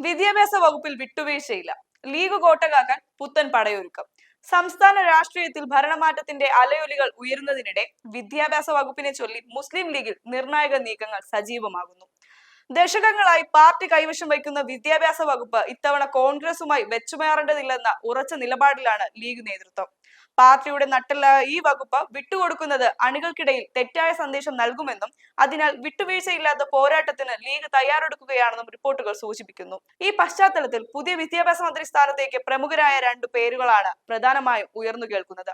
വിദ്യാഭ്യാസ വകുപ്പിൽ വിട്ടുവീഴ്ചയില്ല. ലീഗ് കോട്ടകാക്കാൻ പുത്തൻ പടയൊരുക്കം. സംസ്ഥാന രാഷ്ട്രീയത്തിൽ ഭരണമാറ്റത്തിന്റെ അലയൊലികൾ ഉയരുന്നതിനിടെ വിദ്യാഭ്യാസ വകുപ്പിനെ ചൊല്ലി മുസ്ലിം ലീഗിൽ നിർണായക നീക്കങ്ങൾ സജീവമാകുന്നു. ദശകങ്ങളായി പാർട്ടി കൈവശം വയ്ക്കുന്ന വിദ്യാഭ്യാസ വകുപ്പ് ഇത്തവണ കോൺഗ്രസുമായി വെച്ചുമാറേണ്ടതില്ലെന്ന ഉറച്ച നിലപാടിലാണ് ലീഗ് നേതൃത്വം. പാർട്ടിയുടെ നട്ടെല്ലായ ഈ വകുപ്പ് വിട്ടുകൊടുക്കുന്നത് അണികൾക്കിടയിൽ തെറ്റായ സന്ദേശം നൽകുമെന്നും അതിനാൽ വിട്ടുവീഴ്ചയില്ലാത്ത പോരാട്ടത്തിന് ലീഗ് തയ്യാറെടുക്കുകയാണെന്നും റിപ്പോർട്ടുകൾ സൂചിപ്പിക്കുന്നു. ഈ പശ്ചാത്തലത്തിൽ പുതിയ വിദ്യാഭ്യാസ മന്ത്രി സ്ഥാനത്തേക്ക് പ്രമുഖരായ 2 പേരുകളാണ് പ്രധാനമായും ഉയർന്നു കേൾക്കുന്നത്.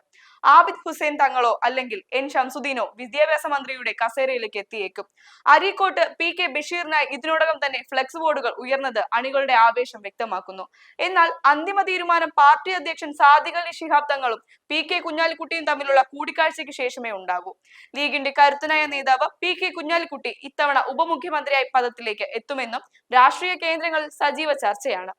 ആബിദ് ഹുസൈൻ തങ്ങളോ അല്ലെങ്കിൽ എൻ ഷംസുദ്ദീനോ വിദ്യാഭ്യാസ മന്ത്രിയുടെ കസേരയിലേക്ക് എത്തിയേക്കും. അരീക്കോട്ട് PK ബഷീറിനായി ഇതിനോടകം തന്നെ ഫ്ലെക്സ് ബോർഡുകൾ ഉയർന്നത് അണികളുടെ ആവേശം വ്യക്തമാക്കുന്നു. എന്നാൽ അന്തിമ തീരുമാനം പാർട്ടി അധ്യക്ഷൻ സാദിഖ് അലി ശിഹാബ് തങ്ങളും PK കുഞ്ഞാലിക്കുട്ടിയും തമ്മിലുള്ള കൂടിക്കാഴ്ചയ്ക്ക് ശേഷമേ ഉണ്ടാകൂ. ലീഗിന്റെ കരുത്തനായ നേതാവ് PK കുഞ്ഞാലിക്കുട്ടി ഇത്തവണ ഉപമുഖ്യമന്ത്രിയായി പദത്തിലേക്ക് എത്തുമെന്നും രാഷ്ട്രീയ കേന്ദ്രങ്ങളിൽ സജീവ ചർച്ചയാണ്.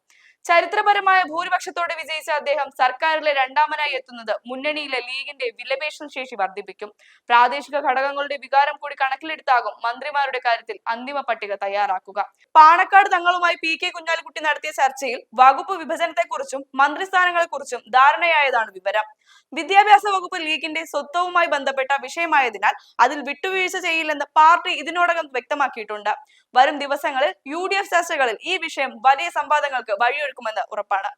ചരിത്രപരമായ ഭൂരിപക്ഷത്തോടെ വിജയിച്ച അദ്ദേഹം സർക്കാരിലെ രണ്ടാമനായി എത്തുന്നത് മുന്നണിയിലെ ലീഗിന്റെ വിലപേശൽ ശേഷി വർദ്ധിപ്പിക്കും. പ്രാദേശിക ഘടകങ്ങളുടെ വികാരം കൂടി കണക്കിലെടുത്താകും മന്ത്രിമാരുടെ കാര്യത്തിൽ അന്തിമ പട്ടിക തയ്യാറാക്കുക. പാണക്കാട് തങ്ങളുമായി PK കുഞ്ഞാലിക്കുട്ടി നടത്തിയ ചർച്ചയിൽ വകുപ്പ് വിഭജനത്തെക്കുറിച്ചും മന്ത്രിസ്ഥാനങ്ങളെക്കുറിച്ചും ധാരണയായതാണ് വിവരം. വിദ്യാഭ്യാസ വകുപ്പ് ലീഗിന്റെ സ്വത്വവുമായി ബന്ധപ്പെട്ട വിഷയമായതിനാൽ അതിൽ വിട്ടുവീഴ്ച ചെയ്യില്ലെന്ന് പാർട്ടി ഇതിനോടകം വ്യക്തമാക്കിയിട്ടുണ്ട്. വരും ദിവസങ്ങളിൽ UDF ചർച്ചകളിൽ ഈ വിഷയം വലിയ സംവാദങ്ങൾക്ക് വഴിയൊരുക്കുമെന്ന് ഉറപ്പാണ്.